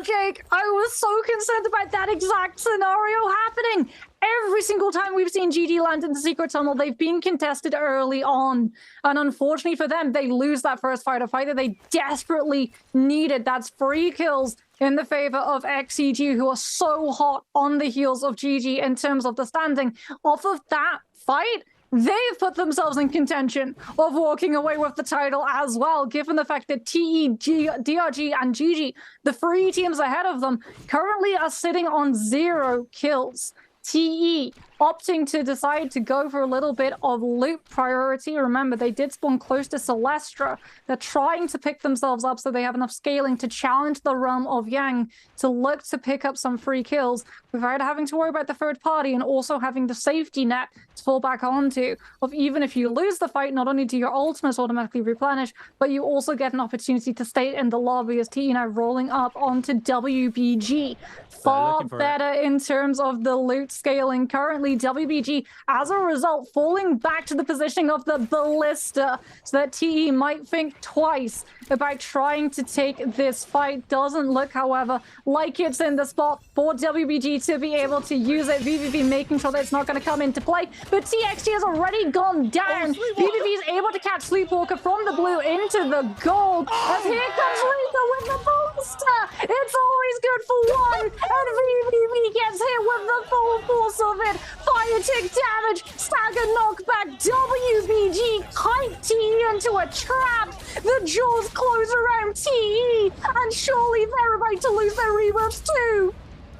Jake. I was so concerned about that exact scenario happening. Every single time we've seen GG land in the secret tunnel, they've been contested early on. And unfortunately for them, they lose that first fight, a fight that they desperately needed. That's 3 kills in the favor of XCG, who are so hot on the heels of GG in terms of the standing. Off of that fight, they've put themselves in contention of walking away with the title as well, given the fact that TE, DRG, and GG, the 3 teams ahead of them, currently are sitting on 0 kills. TE opting to decide to go for a little bit of loot priority. Remember, they did spawn close to Celestra. They're trying to pick themselves up so they have enough scaling to challenge the realm of Yang to look to pick up some free kills without having to worry about the third party and also having the safety net to fall back onto. Of even if you lose the fight, not only do your ultimates automatically replenish, but you also get an opportunity to stay in the lobby as TE now rolling up onto WBG. Far better in terms of the loot scaling currently. WBG, as a result, falling back to the positioning of the Ballista so that TE might think twice about trying to take this fight. Doesn't look, however, like it's in the spot for WBG to be able to use it. VVV making sure that it's not going to come into play, but TXT has already gone down. VVV is able to catch Sleepwalker from the blue into the gold. As here comes Rika with the Ballista. It's always good for one, and VVV gets hit with the full force of it. Fire tick damage, stagger knockback, WBG hype TE into a trap. The jaws close around TE, and surely they're about to lose their rebirths too.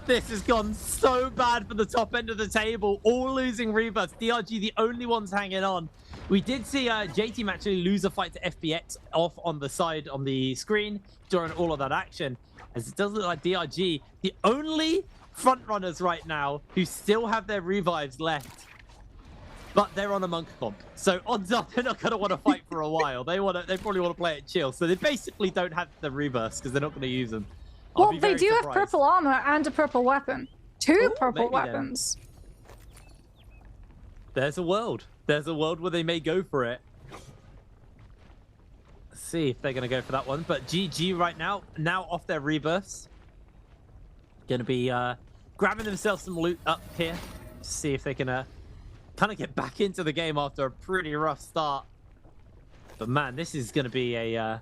This has gone so bad for the top end of the table, all losing rebirths. DRG the only ones hanging on. We did see J-Team actually lose a fight to FPX off on the side on the screen during all of that action, as it does look like DRG, the only front runners right now who still have their revives left, but they're on a monk comp, so odds are they're not going to want to fight for a while. They probably want to play it chill, so they basically don't have the reverse because they're not going to use them. Well, they do have purple armor and a purple weapon. Two purple weapons. There's a world where they may go for it. Let's see if they're going to go for that one, but GG right now off their rebirths, going to be grabbing themselves some loot up here to see if they can kind of get back into the game after a pretty rough start. But man, this is going to be a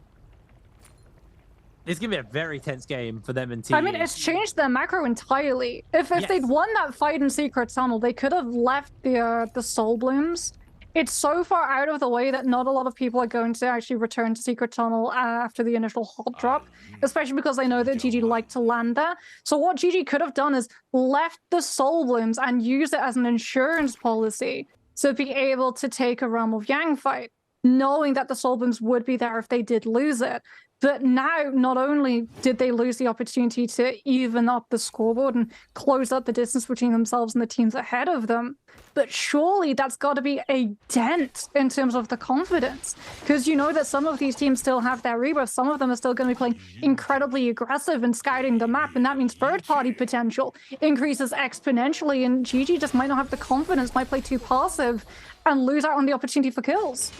very tense game for them and TE. I mean, it's changed their macro entirely. If they'd won that fight in Secret Tunnel, they could have left the Soul Blooms. It's so far out of the way that not a lot of people are going to actually return to Secret Tunnel after the initial hot drop, especially because they know that GG like to land there. So what GG could have done is left the Soul Blooms and used it as an insurance policy to be able to take a Realm of Yang fight, knowing that the Soul Blooms would be there if they did lose it. But now, not only did they lose the opportunity to even up the scoreboard and close up the distance between themselves and the teams ahead of them, but surely that's got to be a dent in terms of the confidence. Because you know that some of these teams still have their rebirth, some of them are still going to be playing incredibly aggressive and scouting the map, and that means third-party potential increases exponentially, and GG just might not have the confidence, might play too passive, and lose out on the opportunity for kills.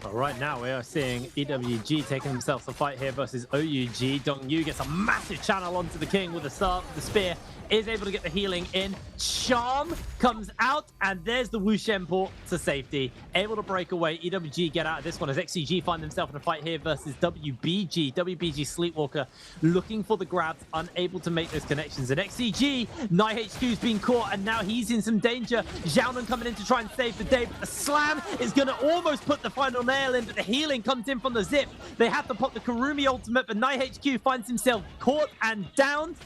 Well, right now we are seeing EWG taking themselves a fight here versus OUG. Dong Yu gets a massive channel onto the king with the spear, is able to get the healing in. Charm comes out, and there's the Wu Shen port to safety. Able to break away. EWG get out of this one as XCG find themselves in a fight here versus WBG. WBG Sleepwalker looking for the grabs, unable to make those connections. And XCG, NiHQ's been caught, and now he's in some danger. Xiaonan coming in to try and save the day, but the slam is going to almost put the final nail in, but the healing comes in from the zip. They have to pop the Kurumi ultimate, but NiHQ finds himself caught and downed.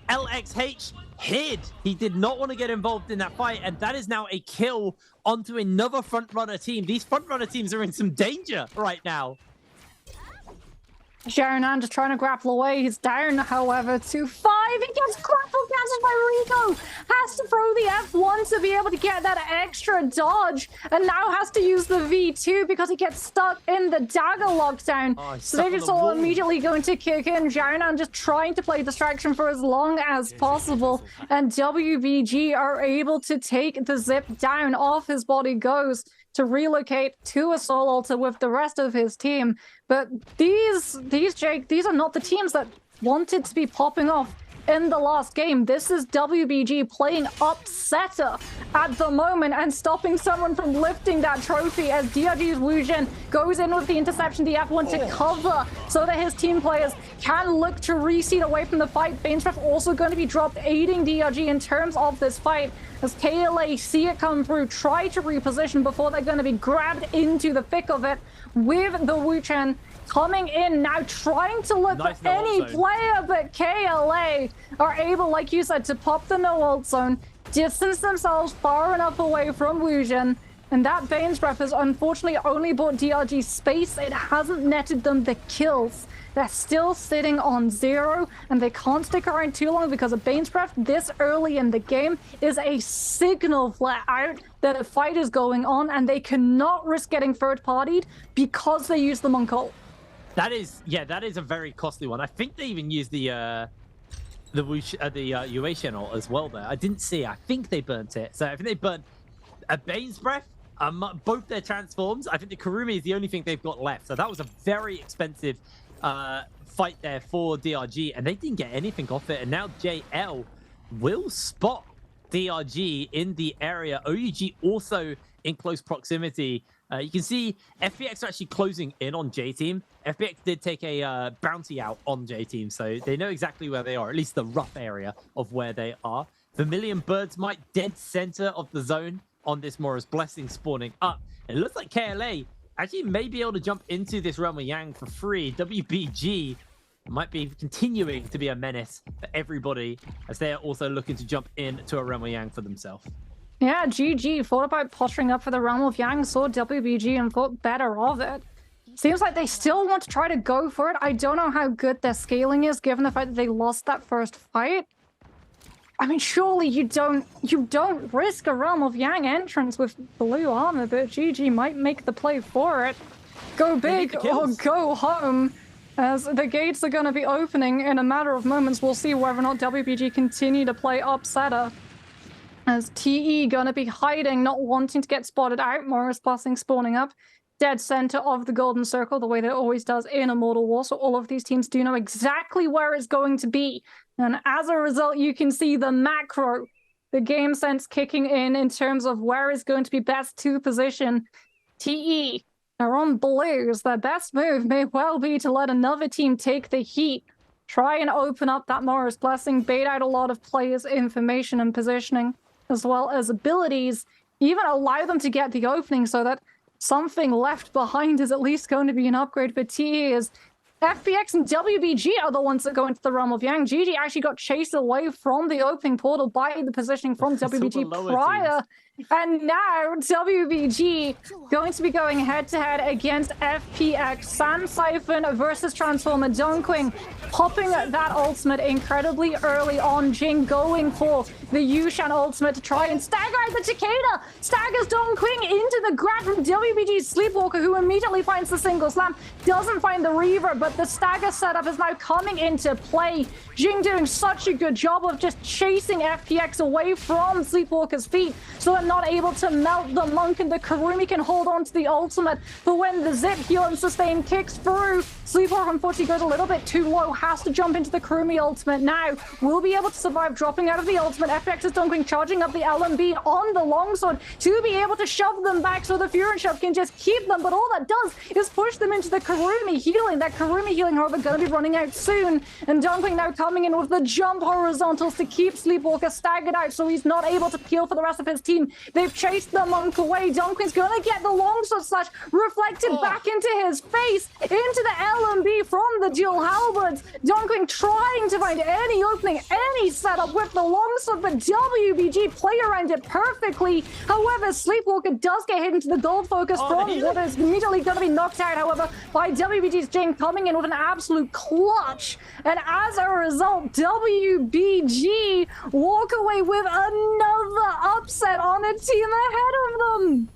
LXH hid. He did not want to get involved in that fight, and that is now a kill onto another front-runner team. These front-runner teams are in some danger right now. Xiaonan just trying to grapple away. He's down, however, to 5. He gets grapple cancelled by Rico. Has to throw the F1 to be able to get that extra dodge. And now has to use the V2 because he gets stuck in the dagger lockdown. So they're just all immediately going to kick in. Xiaonan just trying to play distraction for as long as possible. And WBG are able to take the zip down. Off his body goes. to relocate to a Soul Altar with the rest of his team. But these Jake, these are not the teams that wanted to be popping off in the last game. This is WBG playing upsetter at the moment and stopping someone from lifting that trophy as DRG's Wujen goes in with the interception, the F1 to cover so that his team players can look to reseed away from the fight. Bainstref also going to be dropped, aiding DRG in terms of this fight as KLA see it come through, try to reposition before they're going to be grabbed into the thick of it with the Wuchen coming in now, trying to look for any player, but KLA are able, like you said, to pop the no ult zone, distance themselves far enough away from Wujen, and that Bane's Breath has unfortunately only bought DRG space. It hasn't netted them the kills. They're still sitting on 0, and they can't stick around too long because a Bane's Breath this early in the game is a signal flat out that a fight is going on, and they cannot risk getting third-partied because they use the Monk ult. That is a very costly one. I think they even used the Uation ult as well there. I didn't see it. I think they burnt it. So I think they burnt a Bane's Breath, both their transforms. I think the Kurumi is the only thing they've got left. So that was a very expensive fight there for DRG, and they didn't get anything off it. And now JL will spot DRG in the area. OUG also in close proximity. You can see FPX are actually closing in on J-Team. FPX did take a bounty out on J-Team, so they know exactly where they are, at least the rough area of where they are. Vermilion Birds might dead center of the zone on this Morris Blessing spawning up. And it looks like KLA actually may be able to jump into this Realm of Yang for free. WBG might be continuing to be a menace for everybody as they are also looking to jump into a Realm of Yang for themselves. Yeah, GG thought about posturing up for the Realm of Yang, saw WBG and thought better of it. Seems like they still want to try to go for it. I don't know how good their scaling is, given the fact that they lost that first fight. I mean, surely you don't risk a Realm of Yang entrance with blue armor, but GG might make the play for it. Go big or go home, as the gates are going to be opening in a matter of moments. We'll see whether or not WBG continue to play upsetter. As TE gonna be hiding, not wanting to get spotted out. Morris Blessing spawning up dead center of the golden circle, the way that it always does in Immortal War. So all of these teams do know exactly where it's going to be. And as a result, you can see the macro, the game sense kicking in terms of where is going to be best to position. TE are on blues. Their best move may well be to let another team take the heat. Try and open up that Morris Blessing, bait out a lot of players' information and positioning, as well as abilities, even allow them to get the opening so that something left behind is at least going to be an upgrade for TE, as FPX and WBG are the ones that go into the Realm of Yang. GG actually got chased away from the opening portal by the positioning from WBG prior. And now WBG going to be going head-to-head against FPX. Sand Siphon versus Transformer. Dongqing popping that ultimate incredibly early on. Jing going for the Yushan ultimate to try and stagger out the Takeda. Staggers Dongqing into the grab from WBG's Sleepwalker, who immediately finds the single slam. Doesn't find the Reaver, but the stagger setup is now coming into play. Jing doing such a good job of just chasing FPX away from Sleepwalker's feet, so they're not able to melt the Monk, and the Kurumi can hold on to the ultimate. But when the zip heal and sustain kicks through, Sleepwalker unfortunately goes a little bit too low, has to jump into the Kurumi ultimate now. Will be able to survive dropping out of the ultimate. FPX is Dongqing charging up the LMB on the longsword to be able to shove them back so the Fury Shove can just keep them, but all that does is push them into the Kurumi healing. That Kurumi healing, however, going to be running out soon, and Dongqing now coming in with the jump horizontals to keep Sleepwalker staggered out so he's not able to peel for the rest of his team. They've chased the Monk away. Dongqing's going to get the longsword slash reflected back into his face, into the LMB from the dual halberds. Dongqing trying to find any opening, any setup with the longsword, but WBG play around it perfectly. However, Sleepwalker does get hit into the gold focus from what is immediately going to be knocked out, however, by WBG's Jing coming in with an absolute clutch. And as a result, WBG walk away with another upset on a team ahead of them.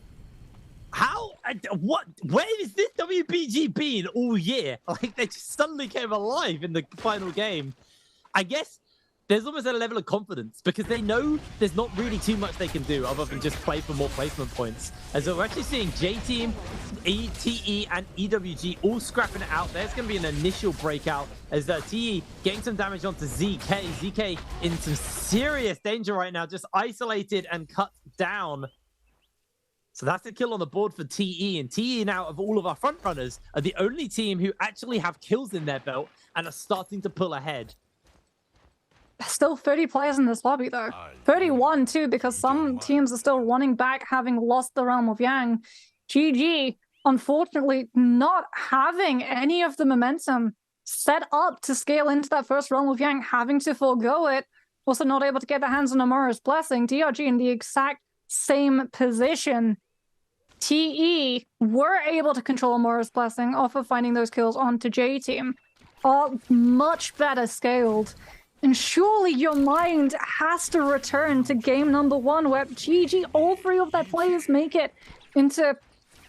How? What? Where has this WBG been all year? Like, they just suddenly came alive in the final game. I guess there's almost a level of confidence because they know there's not really too much they can do other than just play for more placement points. And so we're actually seeing J-Team, TE, and EWG all scrapping it out. There's going to be an initial breakout as TE getting some damage onto ZK. ZK in some serious danger right now, just isolated and cut down. So that's a kill on the board for TE. And TE now, of all of our front runners, are the only team who actually have kills in their belt and are starting to pull ahead. Still 30 players in this lobby, though. 31, too, because some teams are still running back, having lost the Realm of Yang. GG, unfortunately, not having any of the momentum set up to scale into that first Realm of Yang, having to forego it. Also not able to get their hands on Amura's Blessing. DRG in the exact same position. TE were able to control Amura's Blessing off of finding those kills onto J-Team. Are much better scaled. And surely your mind has to return to game number 1, where GG, all 3 of their players make it into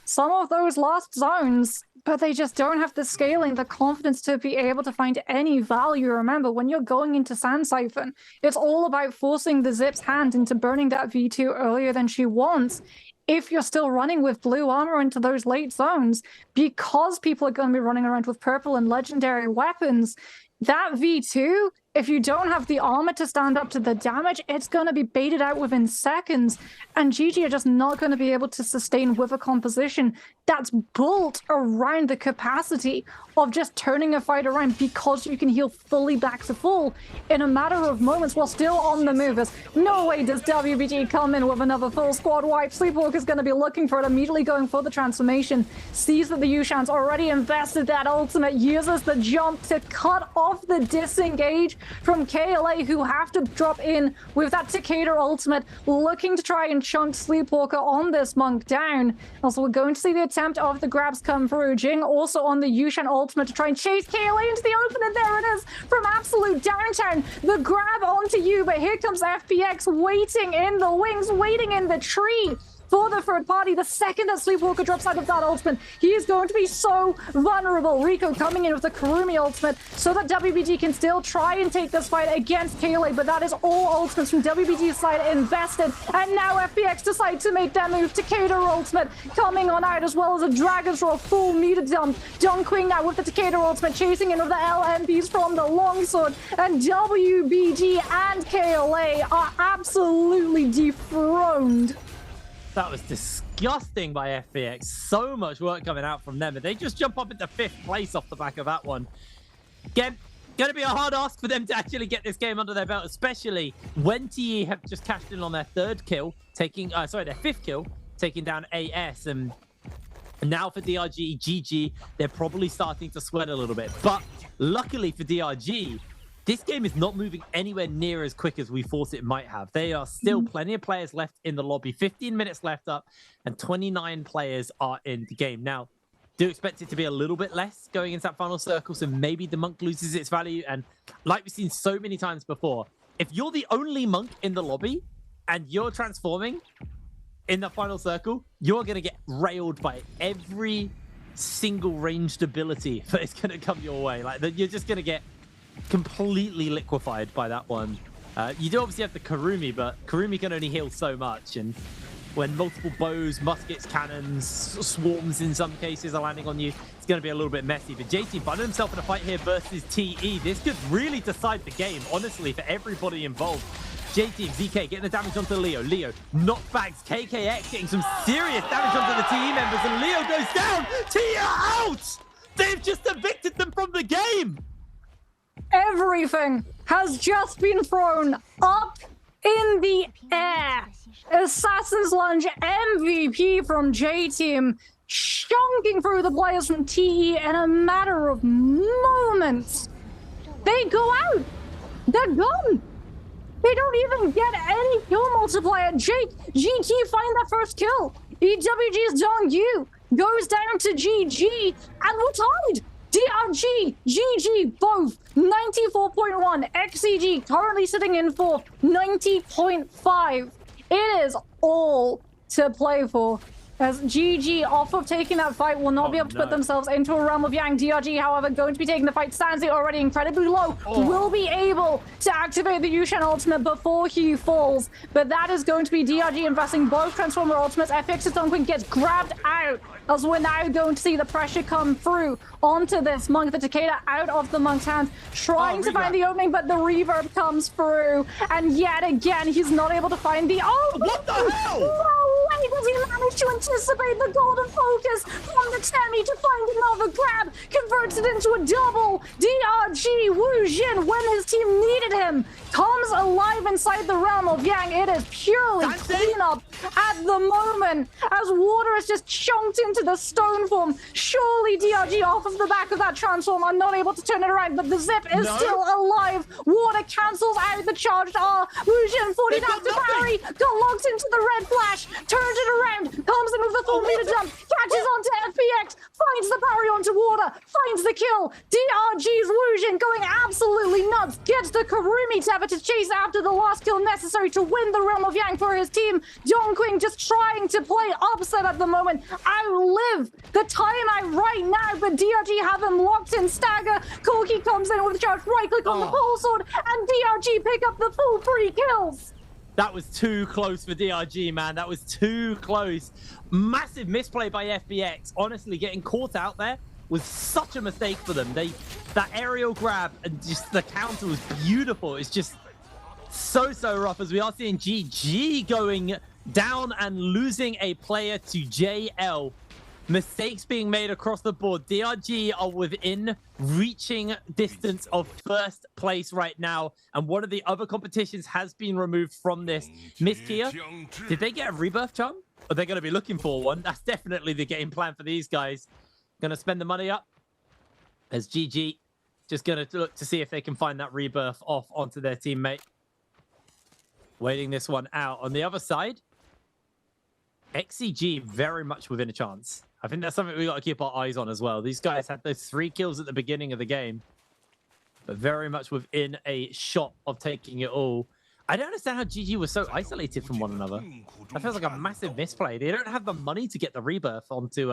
some of those last zones, but they just don't have the scaling, the confidence to be able to find any value. Remember, when you're going into Sand Siphon, it's all about forcing the Zip's hand into burning that V2 earlier than she wants. If you're still running with blue armor into those late zones, because people are going to be running around with purple and legendary weapons, that V2, if you don't have the armor to stand up to the damage, it's going to be baited out within seconds. And GG are just not going to be able to sustain with a composition that's built around the capacity of just turning a fight around, because you can heal fully back to full in a matter of moments while still on the move. As no way does WBG come in with another full squad wipe. Sleepwalker's going to be looking for it, immediately going for the transformation. Sees that the Yushan's already invested that ultimate, uses the jump to cut off the disengage from KLA, who have to drop in with that Takeda ultimate, looking to try and chunk Sleepwalker on this monk down. Also, we're going to see the attempt of the grabs come through. Jing also on the Yushan ultimate to try and chase KLA into the open, and there it is from absolute downtown. The grab onto you, but here comes FPX waiting in the wings, waiting in the tree for the third party. The second that Sleepwalker drops out of that ultimate, he is going to be so vulnerable. Rico coming in with the Kurumi ultimate so that WBG can still try and take this fight against KLA, but that is all ultimates from WBG's side invested. And now FPX decide to make that move. Takeda ultimate coming on out, as well as a Dragon's Roar full meter dump. Dongqing now with the Takeda ultimate, chasing in with the LMPs from the longsword. And WBG and KLA are absolutely dethroned. That was disgusting by FPX. So much work coming out from them, and they just jump up into 5th place off the back of that one. Again, going to be a hard ask for them to actually get this game under their belt, especially when TE have just cashed in on their 3rd kill, taking, their 5th kill, taking down AS. And now for DRG, GG, they're probably starting to sweat a little bit. But luckily for DRG, this game is not moving anywhere near as quick as we thought it might have. There are still plenty of players left in the lobby. 15 minutes left up, and 29 players are in the game. Now, do expect it to be a little bit less going into that final circle, so maybe the monk loses its value. And like we've seen so many times before, if you're the only monk in the lobby and you're transforming in the final circle, you're going to get railed by every single ranged ability that is going to come your way. Like, you're just going to get completely liquefied by that one. You do obviously have the Kurumi, but Kurumi can only heal so much, and when multiple bows, muskets, cannons, swarms in some cases are landing on you, it's going to be a little bit messy. But J-Team finding himself in a fight here versus TE. This could really decide the game, honestly, for everybody involved. J-Team, ZK getting the damage onto Leo. Leo, knockbacks, KKX getting some serious damage onto the TE members, and Leo goes down. TE are out! They've just evicted them from the game! Everything has just been thrown up in the air. Assassin's Lunge MVP from J-Team, chunking through the players from TE in a matter of moments. They go out. They're gone. They don't even get any kill multiplier. GT find that first kill. EWG's Dongyu goes down to GG, and we're tied. DRG, GG, both 94.1. XCG currently sitting in for 90.5. It is all to play for. As GG, off of taking that fight, will not be able to put themselves into a realm of Yang. DRG, however, going to be taking the fight. Sanzi already incredibly low, will be able to activate the Yushan ultimate before he falls. But that is going to be DRG investing both Transformer ultimates. FPX's Dunkling gets grabbed out, as we're now going to see the pressure come through onto this Monk. The Takeda out of the Monk's hands, trying to find the opening, but the reverb comes through. And yet again, he's not able to find the... Oh! What the hell? No way does he manage to anticipate the golden focus from the Temi to find another grab, converts it into a double. DRG Wu Jin, when his team needed him, comes alive inside the realm of Yang. It is purely cleanup at the moment, as water is just chunked into the stone form. Surely DRG, off of the back of that transform, are not able to turn it around, but the Zip is still alive. Water cancels out the charged R. Wu Jin 40 down to parry, got locked into the red flash, turns it around, comes in with the 4-meter jump, catches onto FPX, finds the parry onto water, finds the kill. DRG's Wu Jin going absolutely nuts, gets the Karumi Teva to chase after the last kill necessary to win the realm of Yang for his team. Dongqing just trying to play upset at the moment, outlive the timeout right now, but DRG have him locked in stagger. Corki comes in with a charge, right click on the pole sword, and DRG pick up the full 3 kills. That was too close for DRG, man. That was too close. Massive misplay by FBX. Honestly, getting caught out there was such a mistake for them. That aerial grab and just the counter was beautiful. It's just so rough, as we are seeing GG going down and losing a player to JL. Mistakes being made across the board. DRG are within reaching distance of first place right now, and one of the other competitions has been removed from this. Miss Kia, did they get a rebirth charm? Are they going to be looking for one? That's definitely the game plan for these guys. Going to spend the money up, as GG just going to look to see if they can find that rebirth off onto their teammate. Waiting this one out. On the other side, XCG very much within a chance. I think that's something we got to keep our eyes on as well. These guys had those 3 kills at the beginning of the game, but very much within a shot of taking it all. I don't understand how GG was so isolated from one another. That feels like a massive misplay. They don't have the money to get the rebirth onto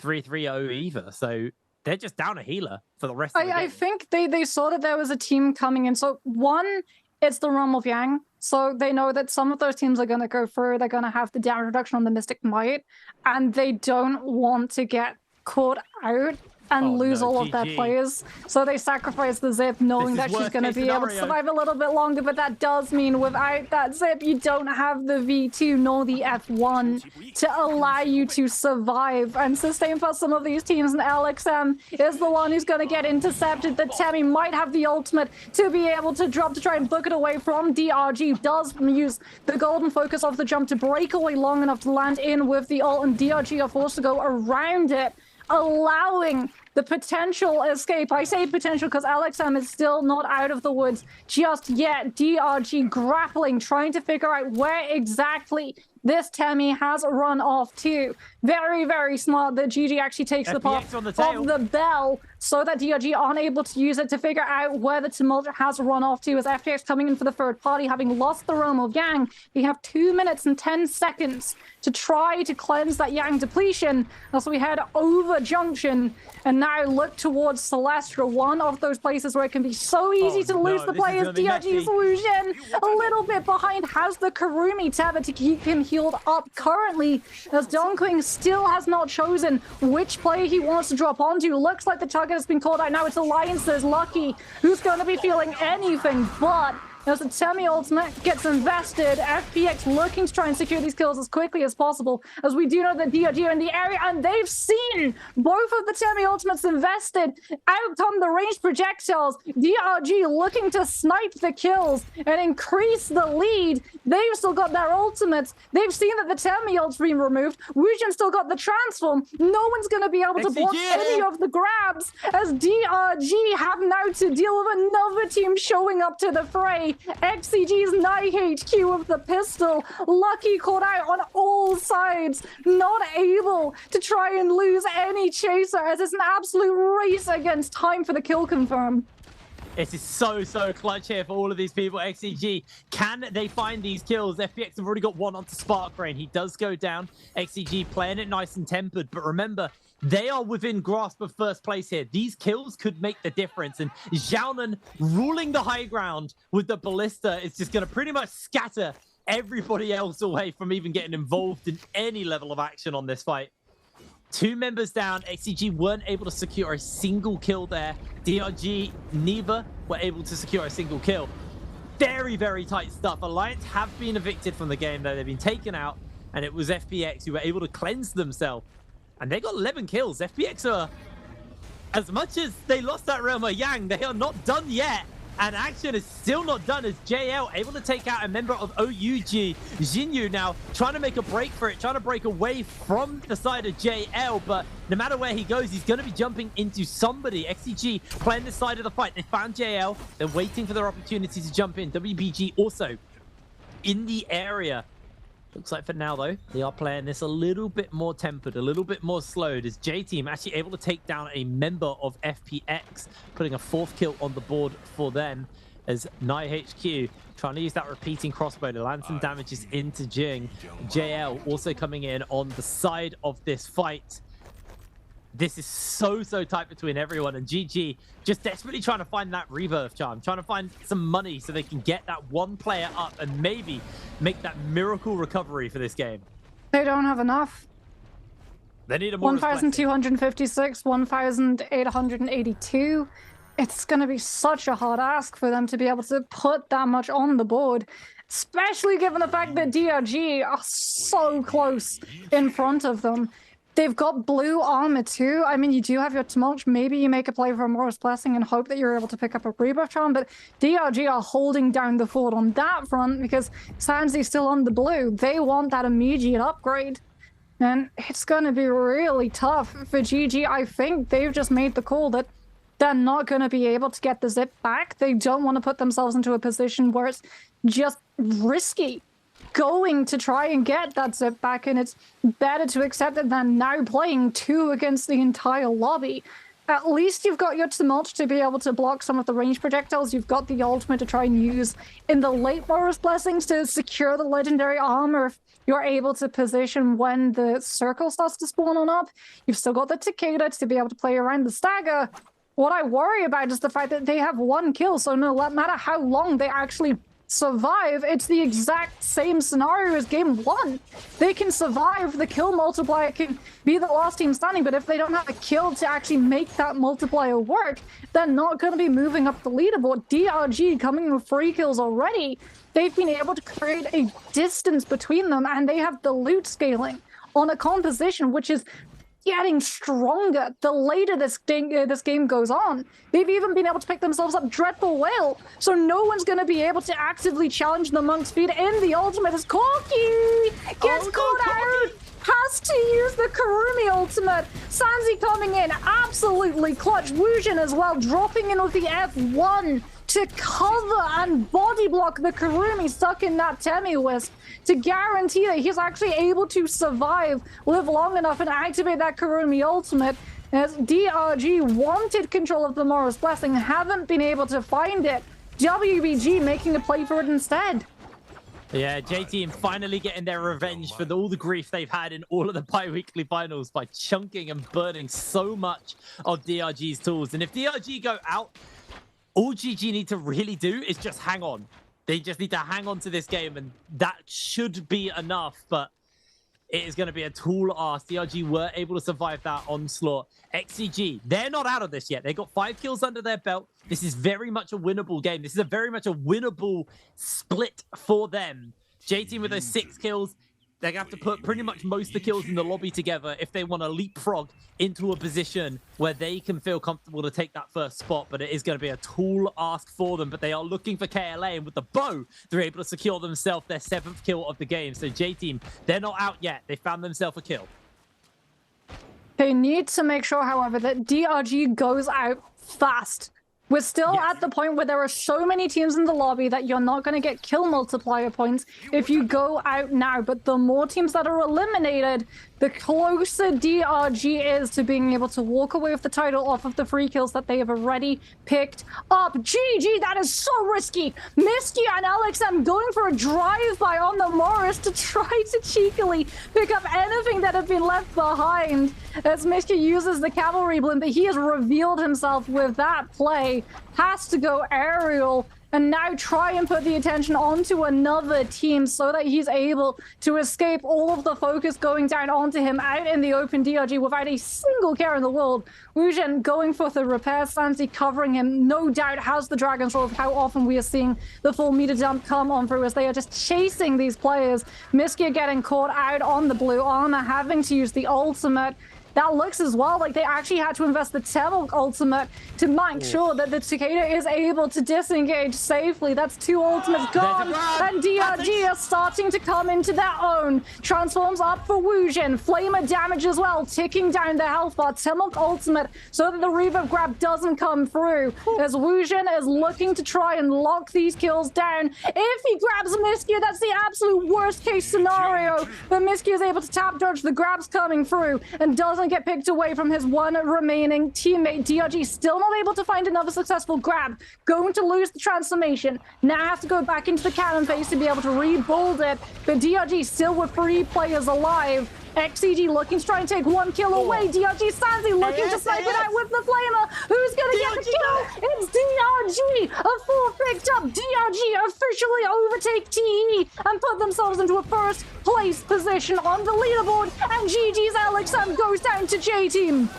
3-3-0 either, so they're just down a healer for the rest of the game. I think they saw that there was a team coming in. So one, it's the realm of Yang. So they know that some of those teams are going to go through. They're going to have the damage reduction on the Mystic Might, and they don't want to get caught out and lose all of their players. So they sacrifice the Zip, knowing that she's going to be able to survive a little bit longer. But that does mean without that Zip, you don't have the V2 nor the F1 to allow you to survive and sustain for some of these teams. And LXM is the one who's going to get intercepted. The Temi might have the ultimate to be able to drop to try and book it away from DRG. Does use the golden focus off the jump to break away long enough to land in with the ult, and DRG are forced to go around it, allowing the potential escape. I say potential because LXM is still not out of the woods just yet. DRG grappling, trying to figure out where exactly this Temi has run off to. Very smart that GG actually takes the path of the bell so that DRG aren't able to use it to figure out where the tumult has run off to, as FPX coming in for the third party, having lost the realm of Yang. We have 2 minutes and 10 seconds to try to cleanse that Yang depletion as we head over Junction and now look towards Celestra, one of those places where it can be so easy to lose the players. DRG's Wu Jin a little bit behind, has the Karumi Teva to keep him healed up currently, as Dongqing still has not chosen which player he wants to drop onto. Looks like the target has been called out now. It's Alliance's Lucky, who's going to be feeling anything but. As the Temi ultimate gets invested, FPX looking to try and secure these kills as quickly as possible, as we do know that DRG are in the area, and they've seen both of the Temi ultimates invested out on the ranged projectiles. DRG looking to snipe the kills and increase the lead. They've still got their ultimates. They've seen that the Temi ult's been removed. Wujin still got the transform. No one's going to be able to block any of the grabs, as DRG have now to deal with another team showing up to the fray. XCG's Night HQ with the pistol. Lucky caught out on all sides, not able to try and lose any chaser, as it's an absolute race against time for the kill confirm. This is so clutch here for all of these people. XCG, can they find these kills? FPX have already got one onto Sparkrain. He does go down. XCG playing it nice and tempered, but remember, they are within grasp of first place here. These kills could make the difference, and Xiaonan ruling the high ground with the ballista is just going to pretty much scatter everybody else away from even getting involved in any level of action on this fight. 2 members down. XCG weren't able to secure a single kill there. DRG, neither were able to secure a single kill. Very tight stuff. Alliance have been evicted from the game, though. They've been taken out, and it was FPX who were able to cleanse themselves. And they got 11 kills. FPX are, as much as they lost that Realm of Yang, they are not done yet. And action is still not done as JL able to take out a member of OUG. Jinyu now trying to make a break for it, trying to break away from the side of JL, but no matter where he goes, he's going to be jumping into somebody. XCG playing this side of the fight. They found JL. They're waiting for their opportunity to jump in. WBG also in the area. Looks like for now, though, they are playing this a little bit more tempered, a little bit more slowed, as J-Team actually able to take down a member of FPX, putting a 4th kill on the board for them, as NiHQ trying to use that repeating crossbow to land some damages into Jing. JL also coming in on the side of this fight. This is so tight between everyone, and GG just desperately trying to find that rebirth charm, trying to find some money so they can get that one player up and maybe make that miracle recovery for this game. They don't have enough. They need a more 1,256, 1,882. It's going to be such a hard ask for them to be able to put that much on the board, especially given the fact that DRG are so close in front of them. They've got blue armor too. I mean, you do have your Tumult. Maybe you make a play for a Morris Blessing and hope that you're able to pick up a rebirth charm, but DRG are holding down the fort on that front because Sanzi's still on the blue. They want that immediate upgrade. And it's going to be really tough for GG. I think they've just made the call that they're not going to be able to get the zip back. They don't want to put themselves into a position where it's just risky going to try and get that zip back, and it's better to accept it than now playing 2 against the entire lobby. At least you've got your Tumult to be able to block some of the range projectiles. You've got the ultimate to try and use in the late Morris Blessings to secure the legendary armor if you're able to position when the circle starts to spawn on up. You've still got the Takeda to be able to play around the stagger. What I worry about is the fact that they have 1 kill, so no matter how long they actually survive, it's the exact same scenario as game 1. They can survive, the kill multiplier can be the last team standing, but if they don't have a kill to actually make that multiplier work, they're not going to be moving up the leaderboard. DRG coming with 3 kills already. They've been able to create a distance between them, and they have the loot scaling on a composition which is getting stronger the later this game goes on. They've even been able to pick themselves up Dreadful Whale, so no one's going to be able to actively challenge the Monk's Feet in the ultimate as Corki gets caught out, has to use the Karumi ultimate. Sanzi coming in, absolutely clutch. Wujin as well, dropping in with the F1 to cover and body block the Karumi stuck in that Temi-Wisp to guarantee that he's actually able to survive, live long enough, and activate that Karumi ultimate. As DRG wanted control of the Morris Blessing, haven't been able to find it. WBG making a play for it instead. Yeah, J-Team finally getting their revenge for all the grief they've had in all of the bi-weekly finals by chunking and burning so much of DRG's tools. And if DRG go out, all GG need to really do is just hang on. They just need to hang on to this game, and that should be enough, but it is going to be a tall ask. DRG were able to survive that onslaught. XCG, they're not out of this yet. They got 5 kills under their belt. This is very much a winnable game. This is very much a winnable split for them. J-Team with those 6 kills. They're going to have to put pretty much most of the kills in the lobby together if they want to leapfrog into a position where they can feel comfortable to take that first spot. But it is going to be a tall ask for them. But they are looking for KLA, and with the bow, they're able to secure themselves their 7th kill of the game. So J-Team, they're not out yet. They found themselves a kill. They need to make sure, however, that DRG goes out fast We're still at the point where there are so many teams in the lobby that you're not going to get kill multiplier points if you go out now. But the more teams that are eliminated, the closer DRG is to being able to walk away with the title off of the free kills that they have already picked up. GG, that is so risky. Misky and LXM going for a drive-by on the Morris to try to cheekily pick up anything that had been left behind as Misky uses the cavalry blimp, but he has revealed himself with that play. Has to go aerial and now try and put the attention onto another team so that he's able to escape all of the focus going down onto him out in the open DRG without a single care in the world. Wuzhen going for the repair, Sansi covering him, no doubt has the Dragon's Roar of how often we are seeing the full meter dump come on through as they are just chasing these players. Miskia getting caught out on the blue armor, having to use the ultimate. That looks as well like they actually had to invest the Tevil ultimate to make sure that the Cicada is able to disengage safely. That's 2 ultimates gone, and DRG are starting to come into their own. Transforms up for Wuzhen. Flamer damage as well, ticking down the health bar. Timok ultimate so that the reverb grab doesn't come through. As Wuzhen is looking to try and lock these kills down. If he grabs Miskia, that's the absolute worst case scenario. But Miskia is able to tap dodge the grabs coming through and doesn't get picked away from his one remaining teammate. DRG still not able to find another successful grab. Going to lose the transformation. Now have to go back into the cannon phase to be able to rebuild it. But DRG still with 3 players alive. XCG looking to try and take 1 kill away. DRG Sansi looking to snipe it out with the flamer. Who's going to get the kill? It's DRG. A 4 picked up. DRG officially overtake TE and put themselves into a first place position on the leaderboard. And GG's LXM goes down to J-Team.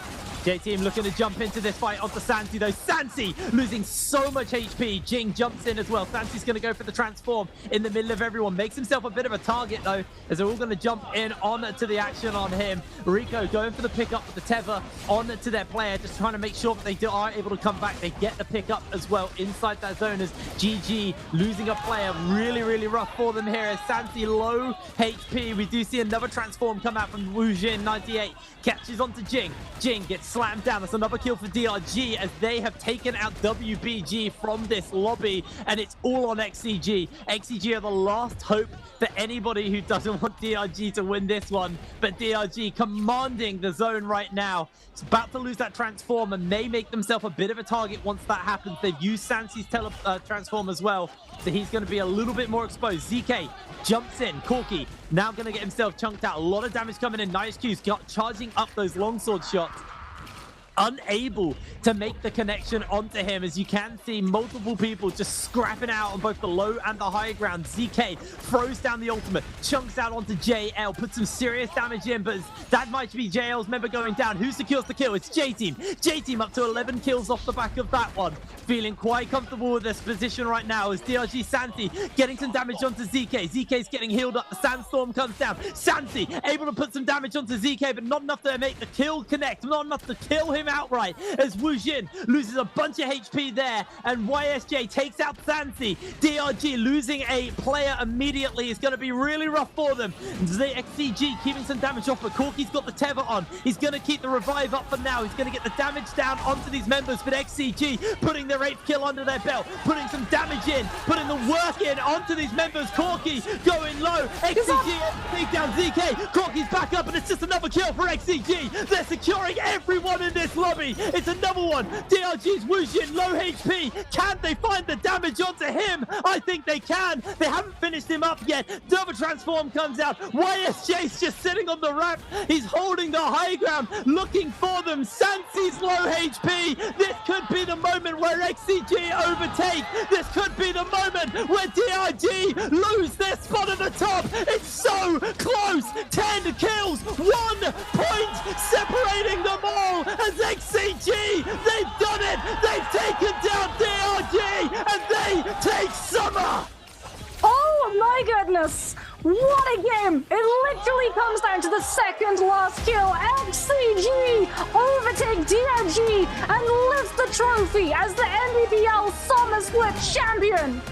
J-Team looking to jump into this fight onto Sansi though. Sansi losing so much HP. Jing jumps in as well. Sansi's going to go for the transform in the middle of everyone. Makes himself a bit of a target though, as they're all going to jump in on to the action on him. Rico going for the pickup with the tether on to their player, just trying to make sure that they are able to come back. They get the pickup as well inside that zone as GG losing a player. Really, really rough for them here as Sansi low HP. We do see another transform come out from Wuzhen 98. Catches onto Jing. Jing gets slammed down. That's another kill for DRG as they have taken out WBG from this lobby, and it's all on XCG. XCG are the last hope for anybody who doesn't want DRG to win this one, but DRG commanding the zone right now. It's about to lose that transform and may make themselves a bit of a target once that happens. They've used Sansi's transform as well, so he's going to be a little bit more exposed. ZK jumps in. Corky now going to get himself chunked out. A lot of damage coming in. Nice Q's charging up those longsword shots. Unable to make the connection onto him, as you can see multiple people just scrapping out on both the low and the high ground. ZK throws down the ultimate, chunks out onto JL, puts some serious damage in, but that might be JL's member going down. Who secures the kill? It's J-Team. J-Team up to 11 kills off the back of that one. Feeling quite comfortable with this position right now as DRG Sansi getting some damage onto ZK. ZK's getting healed up. The sandstorm comes down. Sansi able to put some damage onto ZK, but not enough to make the kill connect. Not enough to kill him outright as Wuzhen loses a bunch of HP there, and YSJ takes out Sansi. DRG losing a player immediately is going to be really rough for them. The XCG keeping some damage off, but Corky's got the tether on. He's going to keep the revive up for now. He's going to get the damage down onto these members, but XCG putting their 8th kill under their belt, putting some damage in, putting the work in onto these members. Corky going low. XCG take down ZK. Corky's back up, and it's just another kill for XCG. They're securing everyone in this lobby. It's another one. DRG's Wuzhen, low HP. Can they find the damage onto him? I think they can. They haven't finished him up yet. Double transform comes out. YSJ's just sitting on the ramp. He's holding the high ground, looking for them. Sansi's low HP. This could be the moment where XCG overtake. This could be the moment where DRG lose their spot at the top. It's so close. 10 kills, 1 point separating them all as XCG, they've done it. They've taken down DRG and they take Summer. Oh my goodness. What a game! It literally comes down to the second last kill. XCG overtake DRG and lift the trophy as the NBPL Summer Split champion.